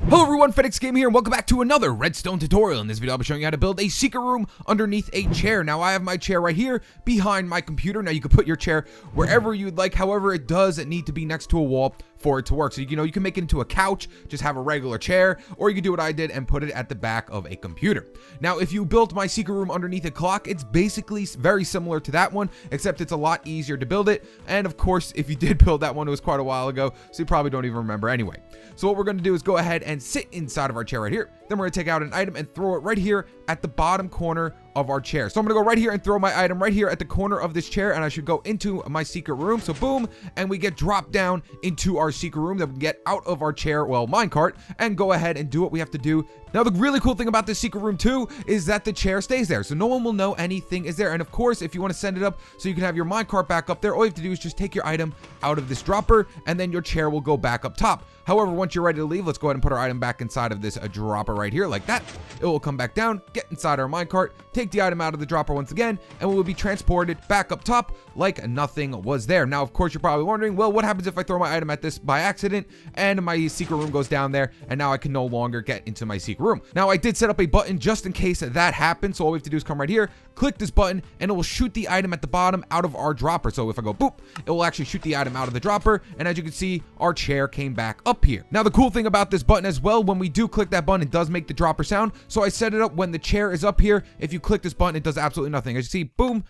Hello everyone, FedEx Game here, and welcome back to another Redstone tutorial. In this video, I'll be showing you how to build a secret room underneath a chair. Now, I have my chair right here behind my computer. Now, you can put your chair wherever you'd like. However, it does need to be next to a wall for it to work. So, you can make it into a couch, just have a regular chair, or you can do what I did and put it at the back of a computer. Now, if you built my secret room underneath a clock, it's basically very similar to that one, except it's a lot easier to build it. And of course, if you did build that one, it was quite a while ago, so you probably don't even remember anyway. So what we're going to do is go ahead and sit inside of our chair right here. Then we're going to take out an item and throw it right here at the bottom corner of our chair. So I'm going to go right here and throw my item right here at the corner of this chair, and I should go into my secret room. So boom, and we get dropped down into our secret room. Then we get out of our chair, well, minecart, and go ahead and do what we have to do. Now, the really cool thing about this secret room too is that the chair stays there, so no one will know anything is there. And of course, if you want to send it up so you can have your minecart back up there, all you have to do is just take your item out of this dropper, and then your chair will go back up top. However, once you're ready to leave, let's go ahead and put our item back inside of this dropper right here like that. It will come back down, get inside our minecart, take the item out of the dropper once again, and we will be transported back up top like nothing was there. Now, of course, you're probably wondering, well, what happens if I throw my item at this by accident and my secret room goes down there and now I can no longer get into my secret room? Now, I did set up a button just in case that happens. So all we have to do is come right here, click this button, and it will shoot the item at the bottom out of our dropper. So if I go boop, it will actually shoot the item out of the dropper. And as you can see, our chair came back up here. Now, the cool thing about this button as well, when we do click that button, it does make the dropper sound. So I set it up when the chair is up here. If you click this button, it does absolutely nothing. As you see, boom,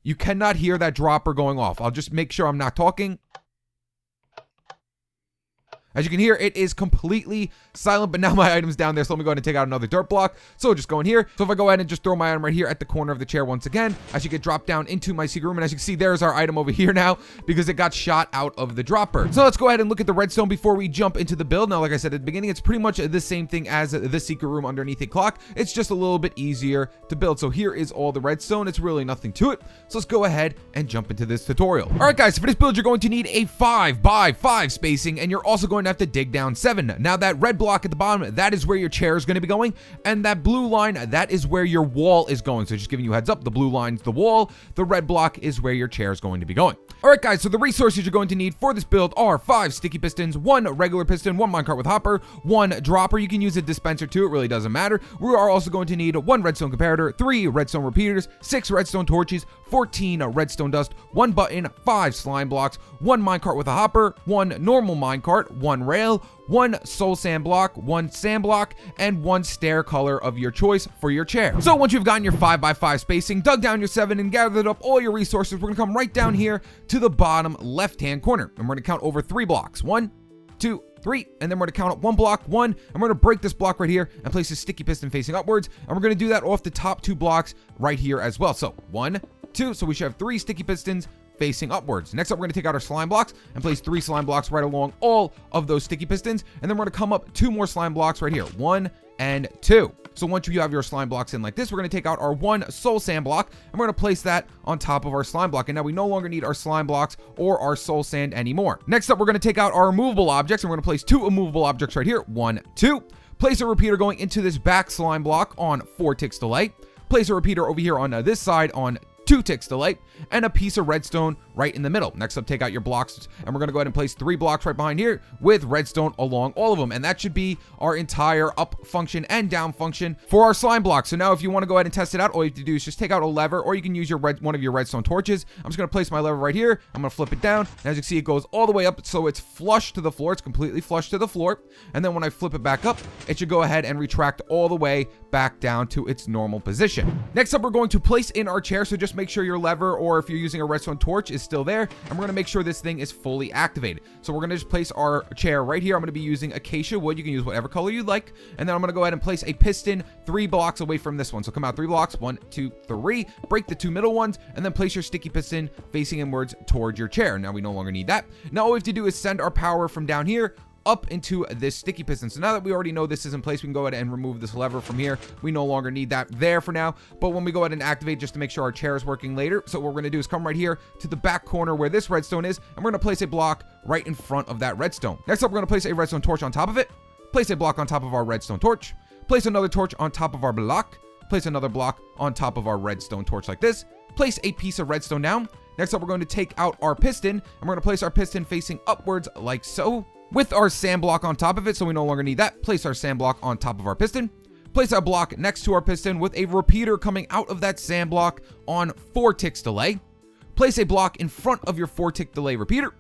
you cannot hear that dropper going off. I'll just make sure I'm not talking. As you can hear, it is completely silent, but now my item's down there, so let me go ahead and take out another dirt block. So just go in here. So if I go ahead and just throw my item right here at the corner of the chair once again, I should get dropped down into my secret room. And as you can see, there's our item over here now because it got shot out of the dropper. So let's go ahead and look at the redstone before we jump into the build. Now, like I said at the beginning, it's pretty much the same thing as the secret room underneath a clock. It's just a little bit easier to build. So here is all the redstone. It's really nothing to it. So let's go ahead and jump into this tutorial. All right, guys, so for this build, you're going to need a 5x5 spacing, and you're also going to have to dig down 7. Now, that red block at the bottom, that is where your chair is going to be going, and that blue line, that is where your wall is going. So just giving you a heads up, the blue line's the wall, the red block is where your chair is going to be going. All right, guys, so the resources you're going to need for this build are 5 sticky pistons, 1 regular piston, 1 minecart with hopper, 1 dropper. You can use a dispenser too, it really doesn't matter. We are also going to need 1 redstone comparator, 3 redstone repeaters, 6 redstone torches, 14 redstone dust, 1 button, 5 slime blocks, 1 minecart with a hopper, 1 normal minecart, 1 rail, 1 soul sand block, 1 sand block, and 1 stair color of your choice for your chair. So once you've gotten your 5x5 spacing, dug down your 7, and gathered up all your resources, we're gonna come right down here to the bottom left-hand corner, and we're gonna count over 3 blocks. 1, 2, 3, and then we're gonna count up 1 block, 1, and we're gonna break this block right here and place a sticky piston facing upwards, and we're gonna do that off the top 2 blocks right here as well. So 1, 2, so we should have 3 sticky pistons facing upwards. Next up, we're going to take out our slime blocks and place 3 slime blocks right along all of those sticky pistons, and then we're going to come up 2 more slime blocks right here, 1 and 2. So once you have your slime blocks in like this, we're going to take out our 1 soul sand block, and we're going to place that on top of our slime block. And now we no longer need our slime blocks or our soul sand anymore. Next up, we're going to take out our immovable objects, and we're going to place 2 immovable objects right here, 1, 2. Place a repeater going into this back slime block on 4 ticks to light. Place a repeater over here on this side on 2 ticks to light, and a piece of redstone right in the middle. Next up, take out your blocks, and we're going to go ahead and place 3 blocks right behind here with redstone along all of them, and that should be our entire up function and down function for our slime blocks. So now if you want to go ahead and test it out, all you have to do is just take out a lever, or you can use your one of your redstone torches. I'm just going to place my lever right here. I'm going to flip it down, and as you can see, it goes all the way up, so it's flush to the floor. It's completely flush to the floor, and then when I flip it back up, it should go ahead and retract all the way back down to its normal position. Next up, we're going to place in our chair, so just make sure your lever, or if you're using a redstone torch, is still there, and we're going to make sure this thing is fully activated. So we're going to just place our chair right here. I'm going to be using acacia wood. You can use whatever color you like, and then I'm going to go ahead and place a piston 3 blocks away from this one. So come out 3 blocks, 1, 2, 3, break the 2 middle ones, and then place your sticky piston facing inwards towards your chair. Now we no longer need that. Now all we have to do is send our power from down here up into this sticky piston. So now that we already know this is in place, we can go ahead and remove this lever from here. We no longer need that there for now, but when we go ahead and activate, just to make sure our chair is working later, so what we're going to do is come right here to the back corner where this redstone is, and we're going to place a block right in front of that redstone. Next up, we're going to place a redstone torch on top of it, place a block on top of our redstone torch, place another torch on top of our block, place another block on top of our redstone torch like this, place a piece of redstone down. Next up, we're going to take out our piston, and we're going to place our piston facing upwards like so, with our sand block on top of it, so we no longer need that. Place our sand block on top of our piston. Place our block next to our piston with a repeater coming out of that sand block on 4 ticks delay. Place a block in front of your 4 tick delay repeater.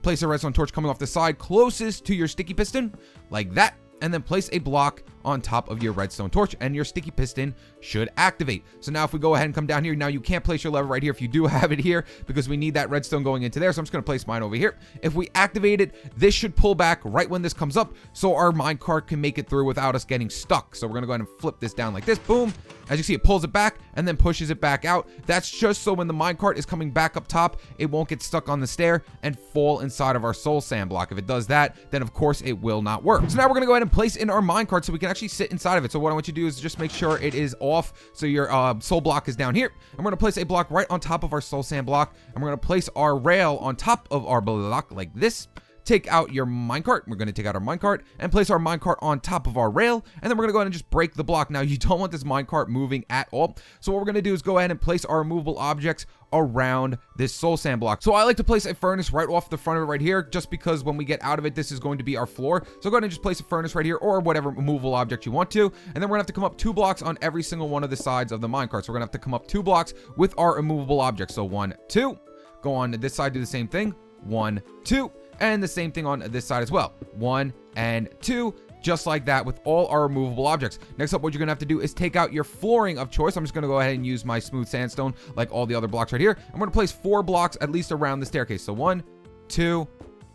Place a redstone torch coming off the side closest to your sticky piston, like that. And then place a block on top of your redstone torch, and your sticky piston should activate. So now if we go ahead and come down here, now you can't place your lever right here if you do have it here, because we need that redstone going into there. So I'm just going to place mine over here. If we activate it, this should pull back right when this comes up, so our minecart can make it through without us getting stuck. So we're going to go ahead and flip this down like this. Boom. As you see, it pulls it back and then pushes it back out. That's just so when the minecart is coming back up top, it won't get stuck on the stair and fall inside of our soul sand block. If it does that, then of course it will not work. So now we're going to go ahead and place in our minecart so we can actually sit inside of it. So what I want you to do is just make sure it is off, so your soul block is down here. And we're going to place a block right on top of our soul sand block, and we're going to place our rail on top of our block like this. Take out your minecart. We're going to take out our minecart and place our minecart on top of our rail, and then we're going to go ahead and just break the block. Now, you don't want this minecart moving at all, so what we're going to do is go ahead and place our removable objects around this soul sand block. So I like to place a furnace right off the front of it right here, just because when we get out of it, this is going to be our floor. So go ahead and just place a furnace right here, or whatever removable object you want to, and then we're gonna have to come up 2 blocks on every single one of the sides of the minecart. So we're gonna have to come up 2 blocks with our immovable objects. So 1, 2, go on to this side, do the same thing, 1, 2, and the same thing on this side as well, 1 and 2, just like that with all our removable objects. Next up, what you're gonna have to do is take out your flooring of choice. I'm just gonna go ahead and use my smooth sandstone like all the other blocks right here. I'm gonna place 4 blocks at least around the staircase. So 1, 2,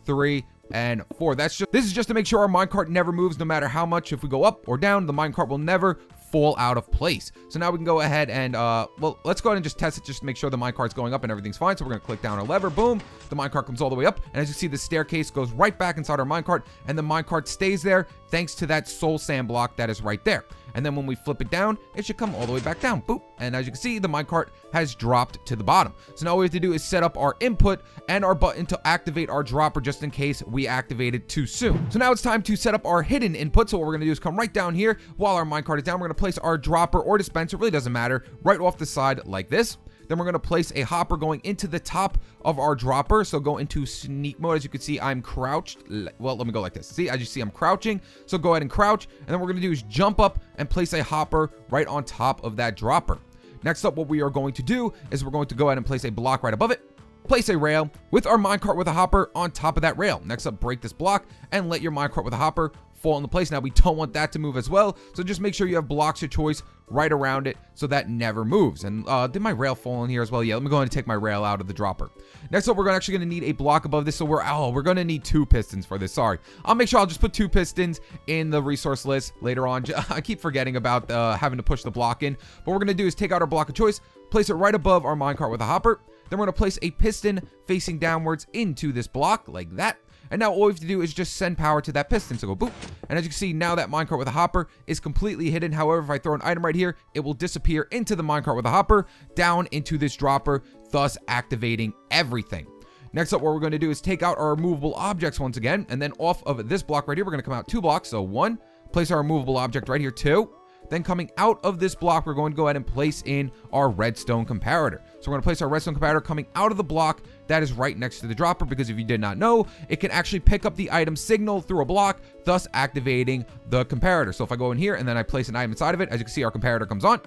3, and 4. This is just to make sure our minecart never moves, no matter how much. If we go up or down, the minecart will never fall out of place. So now we can go ahead and well, let's go ahead and just test it, just to make sure the minecart's going up and everything's fine. So we're gonna click down our lever, boom, the minecart comes all the way up, and as you see, the staircase goes right back inside our minecart, and the minecart stays there thanks to that soul sand block that is right there. And then when we flip it down, it should come all the way back down. Boop. And as you can see, the minecart has dropped to the bottom. So now all we have to do is set up our input and our button to activate our dropper, just in case we activate it too soon. So now it's time to set up our hidden input. So what we're gonna do is come right down here while our minecart is down. We're gonna place our dropper or dispenser, really doesn't matter, right off the side like this. Then we're going to place a hopper going into the top of our dropper. So go into sneak mode. As you can see, I'm crouched. Well, let me go like this. See, as you see, I'm crouching. So go ahead and crouch. And then what we're going to do is jump up and place a hopper right on top of that dropper. Next up, what we are going to do is we're going to go ahead and place a block right above it. Place a rail with our minecart with a hopper on top of that rail. Next up, break this block and let your minecart with a hopper fall into place. Now, we don't want that to move as well, so just make sure you have blocks of choice right around it so that never moves. And did my rail fall in here as well? Yeah, let me go ahead and take my rail out of the dropper. Next up, we're actually going to need a block above this, so we're going to need 2 pistons for this. Sorry, I'll make sure I'll just put 2 pistons in the resource list later on. I keep forgetting about having to push the block in. What we're going to do is take out our block of choice, place it right above our minecart with a hopper. Then we're going to place a piston facing downwards into this block like that. And now all we have to do is just send power to that piston. So go boop. And as you can see, now that minecart with a hopper is completely hidden. However, if I throw an item right here, it will disappear into the minecart with a hopper, down into this dropper, thus activating everything. Next up, what we're going to do is take out our removable objects once again. And then off of this block right here, we're going to come out 2 blocks. So 1, place our removable object right here, 2. Then coming out of this block, we're going to go ahead and place in our redstone comparator. So we're going to place our redstone comparator coming out of the block that is right next to the dropper, because if you did not know, it can actually pick up the item signal through a block, thus activating the comparator. So if I go in here and then I place an item inside of it, as you can see, our comparator comes on.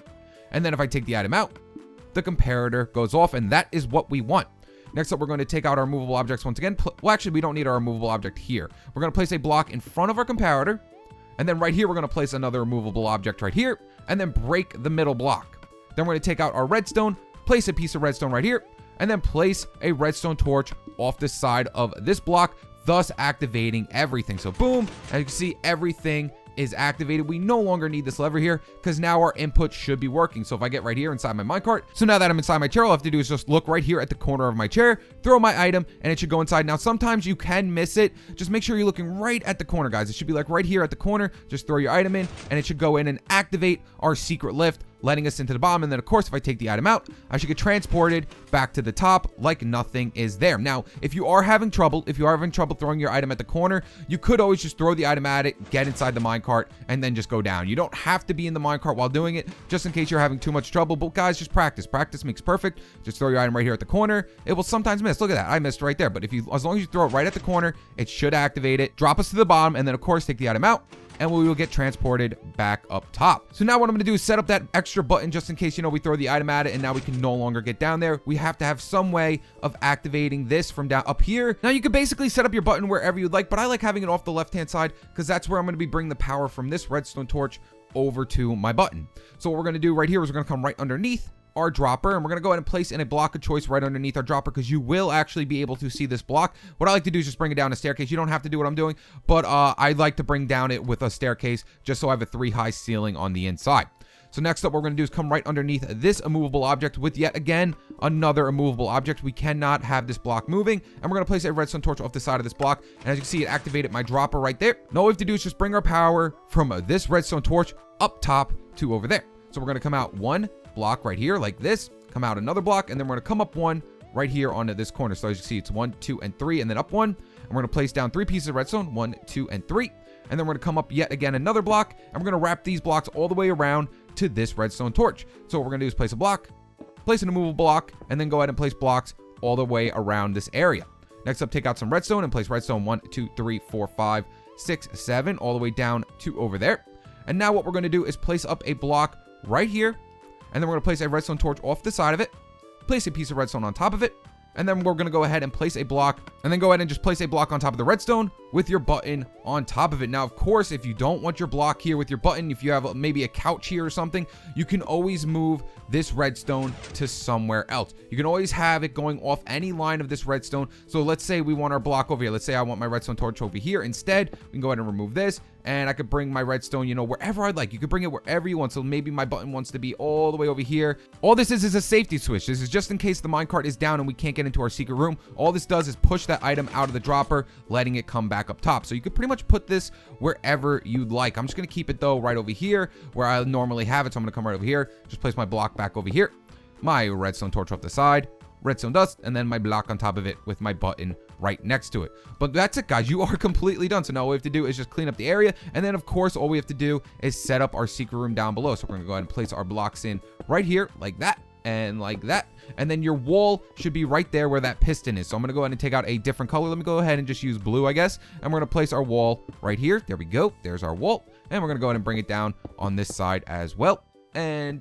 And then if I take the item out, the comparator goes off, and that is what we want. Next up, we're going to take out our removable objects once again. Well, actually, we don't need our removable object here. We're going to place a block in front of our comparator. And then right here, we're going to place another removable object right here, and then break the middle block. Then we're going to take out our redstone, place a piece of redstone right here, and then place a redstone torch off the side of this block, thus activating everything. So boom, as you can see, everything is activated. We no longer need this lever here, because now our input should be working. So if I get right here inside my minecart, so now that I'm inside my chair, all I have to do is just look right here at the corner of my chair, throw my item, and it should go inside. Now, sometimes you can miss it. Just make sure you're looking right at the corner, guys. It should be like right here at the corner. Just throw your item in, and it should go in and activate our secret lift letting us into the bottom. And then of course, if I take the item out, I should get transported back to the top like nothing is there. Now, if you are having trouble throwing your item at the corner, you could always just throw the item at it, get inside the minecart, and then just go down. You don't have to be in the minecart while doing it, just in case you're having too much trouble. But guys, just practice. Practice makes perfect. Just throw your item right here at the corner. It will sometimes miss. Look at that. I missed right there. But as long as you throw it right at the corner, it should activate it, drop us to the bottom, and then of course take the item out, and we will get transported back up top. So now what I'm going to do is set up that extra button just in case, we throw the item at it and now we can no longer get down there. We have to have some way of activating this from down up here. Now you can basically set up your button wherever you'd like, but I like having it off the left-hand side because that's where I'm going to be bringing the power from this redstone torch over to my button. So what we're going to do right here is we're going to come right underneath our dropper, and we're going to go ahead and place in a block of choice right underneath our dropper because you will actually be able to see this block. What I like to do is just bring it down a staircase. You don't have to do what I'm doing, but I like to bring down it with a staircase just so I have a 3-high ceiling on the inside. So next up, what we're going to do is come right underneath this immovable object with yet again another immovable object. We cannot have this block moving, and we're going to place a redstone torch off the side of this block, and as you can see, it activated my dropper right there. Now all we have to do is just bring our power from this redstone torch up top to over there. So we're going to come out one block right here like this, come out another block, and then we're going to come up one right here onto this corner. So as you can see, it's 1, 2, and 3, and then up one, and we're going to place down 3 pieces of redstone, 1, 2, and 3, and then we're going to come up yet again another block, and we're going to wrap these blocks all the way around to this redstone torch. So what we're going to do is place a block, place an immovable block, and then go ahead and place blocks all the way around this area. Next up, take out some redstone and place redstone 1, 2, 3, 4, 5, 6, 7 all the way down to over there. And now what we're going to do is place up a block right here, and then we're going to place a redstone torch off the side of it, place a piece of redstone on top of it, and then we're going to go ahead and place a block, and then go ahead and just place a block on top of the redstone with your button on top of it. Now, of course, if you don't want your block here with your button, if you have maybe a couch here or something, you can always move this redstone to somewhere else. You can always have it going off any line of this redstone. So let's say we want our block over here. Let's say I want my redstone torch over here. Instead, we can go ahead and remove this, and I could bring my redstone, wherever I'd like. You could bring it wherever you want. So maybe my button wants to be all the way over here. All this is a safety switch. This is just in case the minecart is down and we can't get into our secret room. All this does is push that item out of the dropper, letting it come back up top. So you could pretty much put this wherever you'd like. I'm just going to keep it though right over here where I normally have it. So I'm going to come right over here, just place my block back over here, my redstone torch off the side, redstone dust, and then my block on top of it with my button right next to it. But that's it, guys. You are completely done. So now all we have to do is just clean up the area, and then of course all we have to do is set up our secret room down below. So we're gonna go ahead and place our blocks in right here like that and like that, and then your wall should be right there where that piston is. So I'm gonna go ahead and take out a different color. Let me go ahead and just use blue, I guess, and we're gonna place our wall right here. There we go. There's our wall, and we're gonna go ahead and bring it down on this side as well, and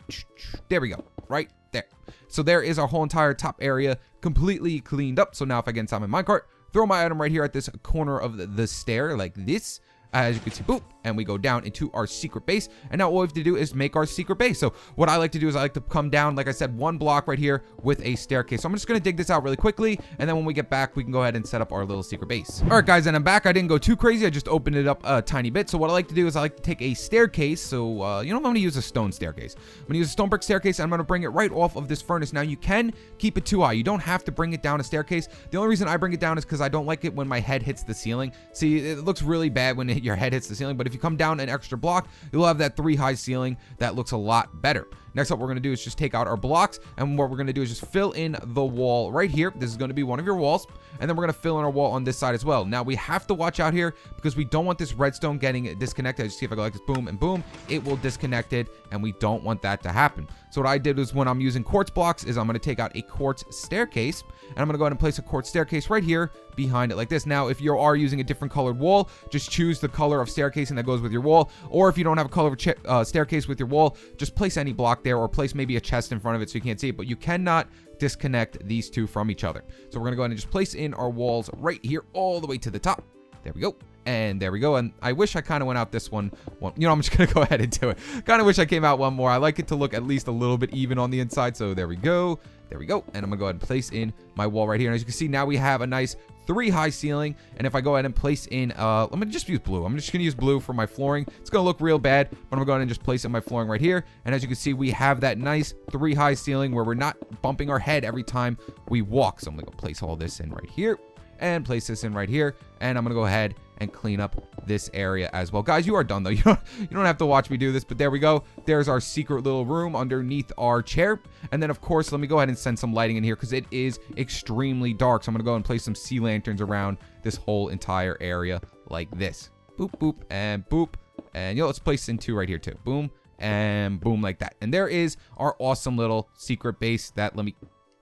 there we go, right there. So there is our whole entire top area completely cleaned up. So now if I get inside my minecart, throw my item right here at this corner of the stair like this, as you can see, boop, and we go down into our secret base. And now all we have to do is make our secret base. So what I like to do is I like to come down, like I said, one block right here with a staircase. So I'm just going to dig this out really quickly, and then when we get back, we can go ahead and set up our little secret base. All right, guys, and I'm back. I didn't go too crazy. I just opened it up a tiny bit. So what I like to do is I like to take a staircase. So, I'm going to use a stone staircase. I'm going to use a stone brick staircase, and I'm going to bring it right off of this furnace. Now, you can keep it too high. You don't have to bring it down a staircase. The only reason I bring it down is because I don't like it when my head hits the ceiling. See, it looks really bad when your head hits the ceiling, but if you come down an extra block, you'll have that 3-high ceiling that looks a lot better. Next up, what we're going to do is just take out our blocks, and what we're going to do is just fill in the wall right here. This is going to be one of your walls, and then we're going to fill in our wall on this side as well. Now, we have to watch out here because we don't want this redstone getting disconnected. As you see, if I go like this, boom and boom, it will disconnect it, and we don't want that to happen. So what I did was when I'm using quartz blocks is I'm going to take out a quartz staircase, and I'm going to go ahead and place a quartz staircase right here behind it like this. Now, if you are using a different colored wall, just choose the color of staircase and that goes with your wall. Or if you don't have a color of staircase with your wall, just place any block there or place maybe a chest in front of it so you can't see it, but you cannot disconnect these two from each other. So we're going to go ahead and just place in our walls right here all the way to the top. There we go. And there we go. And I wish I kind of went out this one. I'm just going to go ahead and do it. Kind of wish I came out one more. I like it to look at least a little bit even on the inside. So there we go. There we go. And I'm going to go ahead and place in my wall right here. And as you can see, now we have a nice 3-high ceiling. And if I go ahead and place in, I'm going to just use blue. I'm just going to use blue for my flooring. It's going to look real bad, but I'm going to go ahead and just place in my flooring right here. And as you can see, we have that nice 3-high ceiling where we're not bumping our head every time we walk. So I'm going to go place all this in right here and place this in right here. And I'm going to go ahead and clean up this area as well. Guys, you are done though. You don't have to watch me do this, but there we go. There's our secret little room underneath our chair. And then of course, let me go ahead and send some lighting in here because it is extremely dark. So I'm gonna go and place some sea lanterns around this whole entire area like this. Boop, boop, and boop. And let's place in 2 right here too. Boom and boom, like that. And there is our awesome little secret base that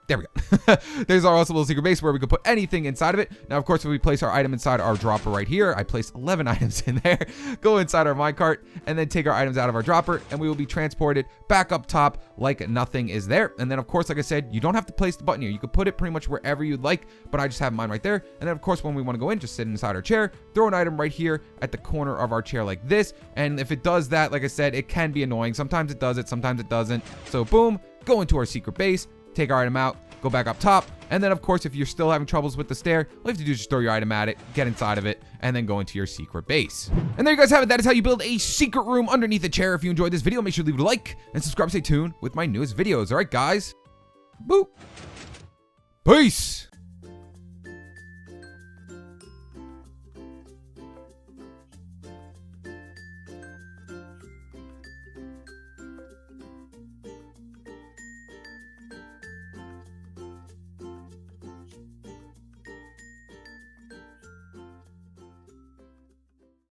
there we go. There's our awesome little secret base where we can put anything inside of it. Now, of course, if we place our item inside our dropper right here, I place 11 items in there, go inside our minecart, and then take our items out of our dropper, and we will be transported back up top like nothing is there. And then, of course, like I said, you don't have to place the button here. You could put it pretty much wherever you'd like, but I just have mine right there. And then, of course, when we want to go in, just sit inside our chair, throw an item right here at the corner of our chair like this. And if it does that, like I said, it can be annoying. Sometimes it does it, sometimes it doesn't. So, boom, go into our secret base, take our item out, go back up top, and then of course if you're still having troubles with the stair, all you have to do is just throw your item at it, get inside of it, and then go into your secret base. And there you guys have it. That is how you build a secret room underneath a chair. If you enjoyed this video, make sure to leave a like and subscribe to stay tuned with my newest videos. All right, guys. Boop. Peace.